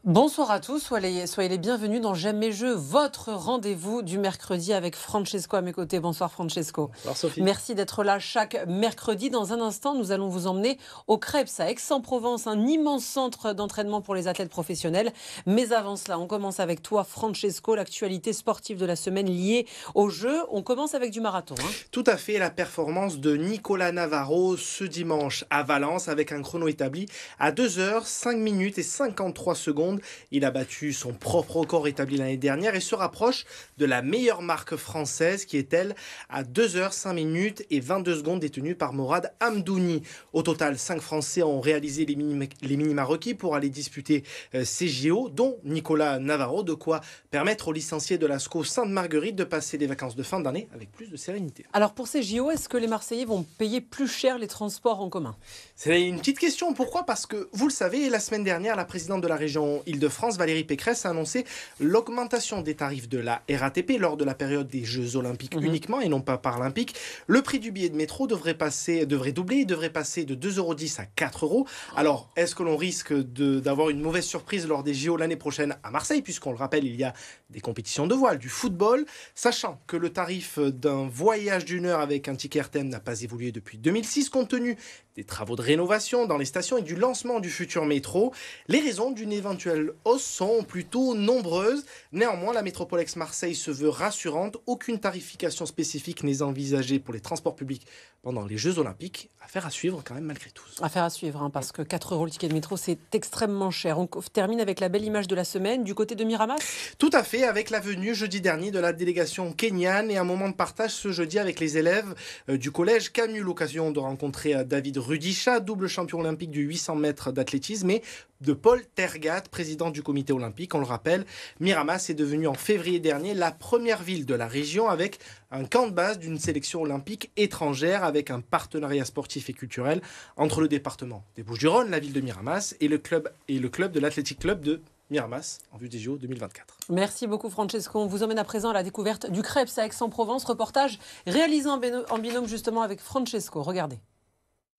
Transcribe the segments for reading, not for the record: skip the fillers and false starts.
Bonsoir à tous, soyez les bienvenus dans J'aime mes jeux, votre rendez-vous du mercredi avec Francesco à mes côtés. Bonsoir Francesco. Bonsoir Sophie. Merci d'être là chaque mercredi. Dans un instant, nous allons vous emmener au Krebs à Aix-en-Provence, un immense centre d'entraînement pour les athlètes professionnels. Mais avant cela, on commence avec toi Francesco, l'actualité sportive de la semaine liée aux Jeux. On commence avec du marathon. Tout à fait, la performance de Nicolas Navarro ce dimanche à Valence avec un chrono établi à 2h, 5 minutes et 53 secondes. Il a battu son propre record établi l'année dernière et se rapproche de la meilleure marque française qui est elle à 2h, 5 minutes et 22 secondes détenue par Morad Amdouni. Au total, 5 Français ont réalisé les minima requis pour aller disputer ces JO, dont Nicolas Navarro, de quoi permettre aux licenciés de la SCO Sainte-Marguerite de passer les vacances de fin d'année avec plus de sérénité. Alors pour ces JO, est-ce que les Marseillais vont payer plus cher les transports en commun ? C'est une petite question. Pourquoi ? Parce que, vous le savez, la semaine dernière, la présidente de la région Île-de-France, Valérie Pécresse, a annoncé l'augmentation des tarifs de la RATP lors de la période des Jeux Olympiques uniquement et non pas paralympiques. Le prix du billet de métro devrait doubler, il devrait passer de 2,10 € à 4 €. Alors, est-ce que l'on risque d'avoir une mauvaise surprise lors des JO l'année prochaine à Marseille, puisqu'on le rappelle, il y a des compétitions de voile, du football, sachant que le tarif d'un voyage d'1 heure avec un ticket RTM n'a pas évolué depuis 2006, compte tenu des travaux de rénovation dans les stations et du lancement du futur métro. Les raisons d'une éventuelle hausse sont plutôt nombreuses. Néanmoins, la métropole Aix-Marseille se veut rassurante. Aucune tarification spécifique n'est envisagée pour les transports publics pendant les Jeux Olympiques. Affaire à suivre quand même malgré tout. Affaire à suivre, parce que 4 € le ticket de métro, c'est extrêmement cher. On termine avec la belle image de la semaine du côté de Miramas. Tout à fait, avec la venue jeudi dernier de la délégation kenyane et un moment de partage ce jeudi avec les élèves du collège Camus. L'occasion de rencontrer David Rudisha, double champion olympique du 800 mètres d'athlétisme, et de Paul Tergat, président du comité olympique. On le rappelle, Miramas est devenu en février dernier la première ville de la région avec un camp de base d'une sélection olympique étrangère, avec un partenariat sportif et culturel entre le département des Bouches-du-Rhône, la ville de Miramas, et le club de l'Athletic Club de Miramas en vue des JO 2024. Merci beaucoup Francesco. On vous emmène à présent à la découverte du Krebs à Aix-en-Provence. Reportage réalisé en binôme justement avec Francesco. Regardez.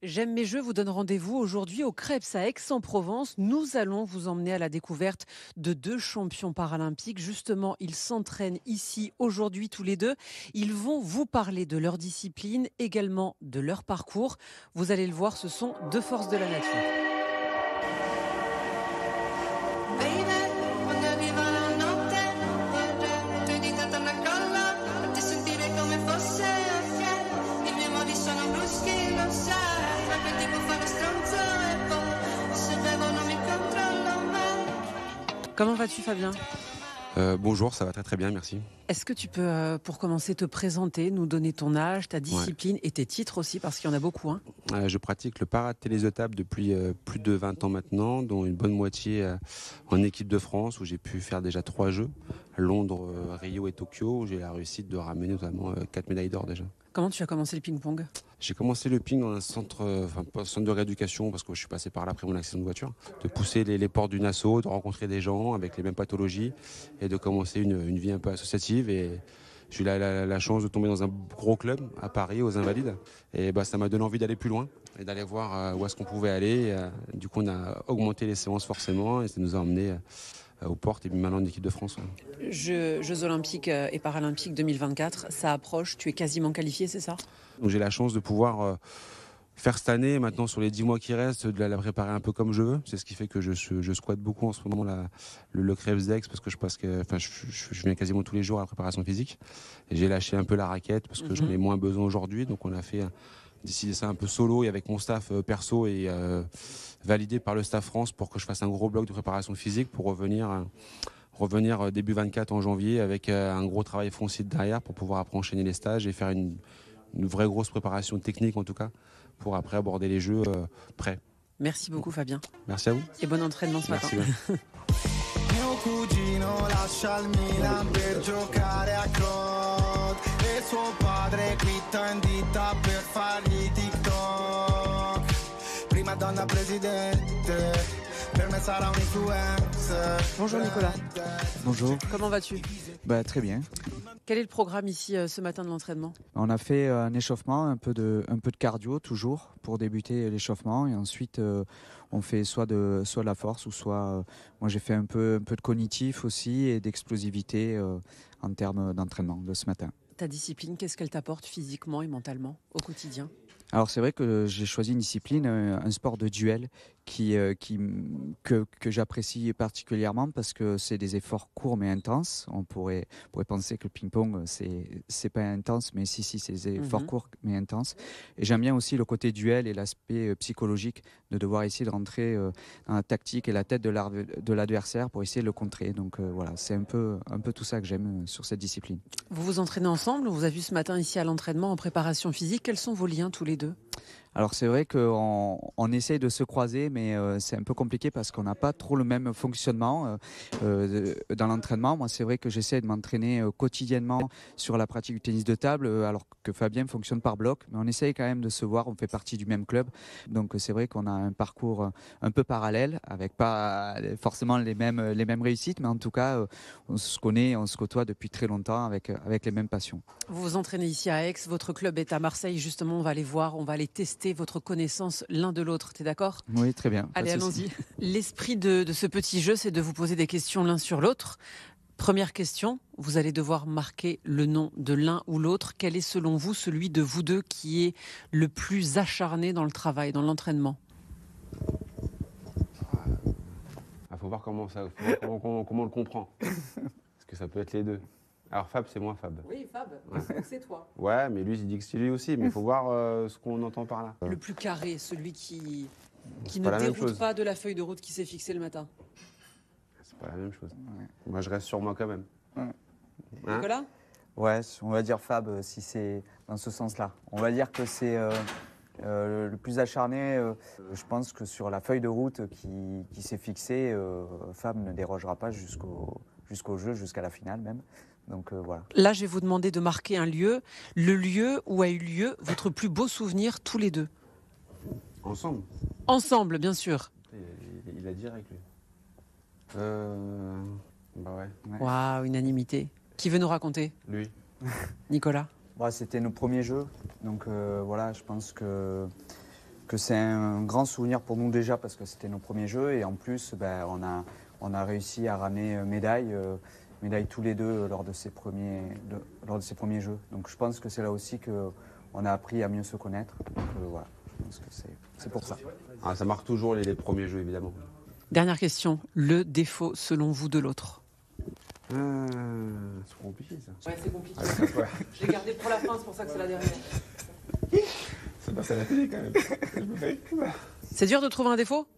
J'aime mes jeux vous donne rendez-vous aujourd'hui au Krebs à Aix-en-Provence. Nous allons vous emmener à la découverte de 2 champions paralympiques. Justement, ils s'entraînent ici aujourd'hui tous les deux. Ils vont vous parler de leur discipline, également de leur parcours. Vous allez le voir, ce sont 2 forces de la nature. Comment vas-tu Fabien ? Bonjour, ça va très très bien, merci. Est-ce que tu peux, pour commencer, te présenter, nous donner ton âge, ta discipline et tes titres aussi, parce qu'il y en a beaucoup. Je pratique le para-télésotable depuis plus de 20 ans maintenant, dont une bonne moitié en équipe de France, où j'ai pu faire déjà 3 jeux, Londres, Rio et Tokyo, où j'ai la réussite de ramener notamment 4 médailles d'or déjà. Comment tu as commencé le ping-pong ? J'ai commencé le ping dans un centre de rééducation, parce que je suis passé par là après mon accident de voiture, de pousser les portes d'une asso, de rencontrer des gens avec les mêmes pathologies et de commencer une vie un peu associative. Et j'ai eu la chance de tomber dans un gros club à Paris, aux Invalides. Et ça m'a donné envie d'aller plus loin et d'aller voir où est-ce qu'on pouvait aller. Du coup, on a augmenté les séances forcément et ça nous a emmenés aux portes et maintenant en équipe de France. Jeux olympiques et paralympiques 2024, ça approche, tu es quasiment qualifié, c'est ça ? Donc j'ai la chance de pouvoir faire cette année, maintenant sur les 10 mois qui restent, de la préparer un peu comme je veux. C'est ce qui fait que je squatte beaucoup en ce moment le Krebs d'Aix, parce que je viens quasiment tous les jours à la préparation physique. Et j'ai lâché un peu la raquette parce que j'en ai moins besoin aujourd'hui. Donc on a fait décider ça un peu solo et avec mon staff perso et validé par le staff France pour que je fasse un gros bloc de préparation physique pour revenir début 24 en janvier avec un gros travail foncier derrière pour pouvoir après enchaîner les stages et faire une vraie grosse préparation technique en tout cas pour après aborder les Jeux prêts. Merci beaucoup Fabien. Merci à vous. Et bon entraînement ce matin. Bonjour Nicolas. Bonjour. Comment vas-tu ? Très bien. Quel est le programme ici ce matin de l'entraînement? On a fait un échauffement, un peu de cardio toujours pour débuter l'échauffement et ensuite on fait soit de la force ou soit moi j'ai fait un peu de cognitif aussi et d'explosivité en termes d'entraînement de ce matin. Ta discipline, qu'est-ce qu'elle t'apporte physiquement et mentalement au quotidien? Alors c'est vrai que j'ai choisi une discipline, un sport de duel que j'apprécie particulièrement parce que c'est des efforts courts mais intenses. On pourrait penser que le ping-pong c'est pas intense, mais si c'est des efforts courts mais intenses. Et j'aime bien aussi le côté duel et l'aspect psychologique de devoir essayer de rentrer dans la tactique et la tête de l'adversaire pour essayer de le contrer. Donc voilà, c'est un peu tout ça que j'aime sur cette discipline. Vous vous entraînez ensemble? On vous a vu ce matin ici à l'entraînement en préparation physique. Quels sont vos liens tous les deux? Alors c'est vrai qu'on essaye de se croiser, mais c'est un peu compliqué parce qu'on n'a pas trop le même fonctionnement dans l'entraînement. Moi, c'est vrai que j'essaie de m'entraîner quotidiennement sur la pratique du tennis de table, alors que Fabien fonctionne par bloc. Mais on essaye quand même de se voir, on fait partie du même club. Donc c'est vrai qu'on a un parcours un peu parallèle, avec pas forcément les mêmes réussites, mais en tout cas, on se connaît, on se côtoie depuis très longtemps avec les mêmes passions. Vous vous entraînez ici à Aix, votre club est à Marseille. Justement, on va aller voir, on va aller tester votre connaissance l'un de l'autre. T'es d'accord? Oui, très bien. Allez, allons-y. L'esprit de ce petit jeu, c'est de vous poser des questions l'un sur l'autre. Première question, vous allez devoir marquer le nom de l'un ou l'autre. Quel est selon vous celui de vous deux qui est le plus acharné dans le travail, dans l'entraînement? Il faut voir comment on le comprend. Parce que ça peut être les deux. Alors Fab, c'est moi, Fab. Oui, Fab, c'est toi. Ouais, mais lui, il dit que c'est lui aussi. Mais il faut voir ce qu'on entend par là. Le plus carré, celui qui C'est ne pas la même déroute chose. pas de la feuille de route qui s'est fixée le matin. C'est pas la même chose. Moi, je reste sur moi quand même. Ouais. Hein? Nicolas? Ouais, on va dire Fab si c'est dans ce sens-là. On va dire que c'est le plus acharné. Je pense que sur la feuille de route qui s'est fixée, Fab ne dérogera pas jusqu'au jeu, jusqu'à la finale même. Donc voilà. Là, je vais vous demander de marquer un lieu, le lieu où a eu lieu votre plus beau souvenir tous les deux. Ensemble. Ensemble, bien sûr. Il a direct, lui. Bah ouais, Waouh, unanimité. Qui veut nous raconter? lui. Nicolas? Ouais, c'était nos premiers jeux. Donc voilà, je pense que c'est un grand souvenir pour nous déjà parce que c'était nos premiers jeux. Et en plus, on a réussi à ramener médaille tous les deux lors de ces premiers jeux. Donc je pense que c'est là aussi qu'on a appris à mieux se connaître. Donc voilà, je pense que c'est pour ça. Ah, ça marque toujours les premiers jeux, évidemment. Dernière question. Le défaut, selon vous, de l'autre? C'est compliqué, ça. Ouais, c'est compliqué. Ouais. Je l'ai gardé pour la fin, c'est pour ça que c'est la dernière. Ça passe à la télé, quand même. C'est dur de trouver un défaut?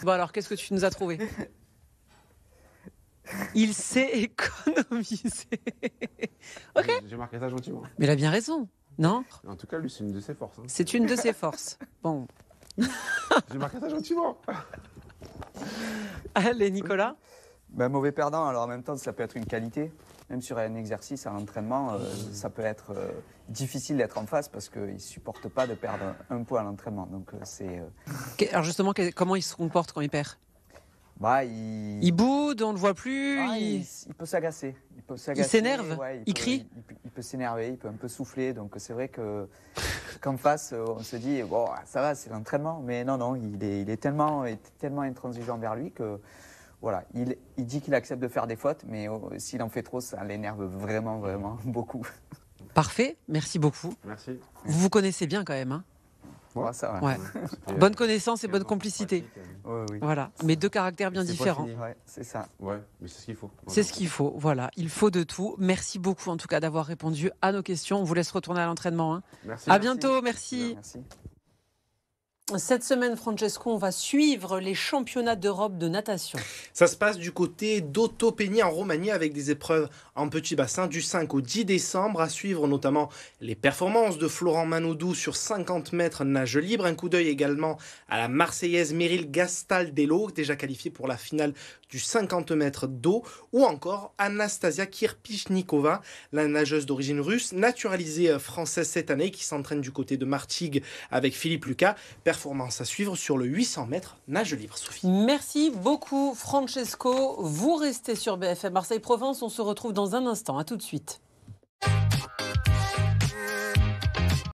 Bon alors, qu'est-ce que tu nous as trouvé? Il s'est économisé. Ok. J'ai marqué ça gentiment. Mais il a bien raison, non? En tout cas, lui, c'est une de ses forces. Hein. C'est une de ses forces. Bon. J'ai marqué ça gentiment. Allez, Nicolas? Mauvais perdant, alors en même temps, ça peut être une qualité. Même sur un exercice, à l'entraînement, ça peut être difficile d'être en face parce qu'il ne supporte pas de perdre un point à l'entraînement. Donc c'est... Alors justement, comment il se comporte quand il perd? Il boude, on ne le voit plus. Il peut s'agacer. Il s'énerve, ouais, il crie. Il peut s'énerver, il peut un peu souffler. Donc c'est vrai qu'en face, on se dit, bon, ça va, c'est l'entraînement. Mais non, il est tellement intransigeant vers lui que... Voilà, il dit qu'il accepte de faire des fautes, mais s'il en fait trop, ça l'énerve vraiment, vraiment beaucoup. Parfait, merci beaucoup. Merci. Vous vous connaissez bien quand même, hein? Ouais, ça va. Ouais. Bonne connaissance et bonne complicité. Ouais, oui. Voilà, mais deux caractères bien différents. Ouais, c'est ça. Ouais, mais c'est ce qu'il faut. C'est ce qu'il faut, voilà. Il faut de tout. Merci beaucoup en tout cas d'avoir répondu à nos questions. On vous laisse retourner à l'entraînement. Hein. Merci. À bientôt, merci. Merci. Cette semaine, Francesco, on va suivre les championnats d'Europe de natation. Ça se passe du côté d'Otopeni en Roumanie avec des épreuves en petit bassin du 5 au 10 décembre. À suivre notamment les performances de Florent Manodou sur 50 mètres nage libre. Un coup d'œil également à la Marseillaise Meryl Gastaldello, déjà qualifiée pour la finale du 50 mètres d'eau. Ou encore Anastasia Kirpichnikova, la nageuse d'origine russe, naturalisée française cette année, qui s'entraîne du côté de Martigues avec Philippe Lucas. performance à suivre sur le 800 mètres nage libre, Sophie. Merci beaucoup Francesco. Vous restez sur BFM Marseille-Provence. On se retrouve dans un instant. À tout de suite.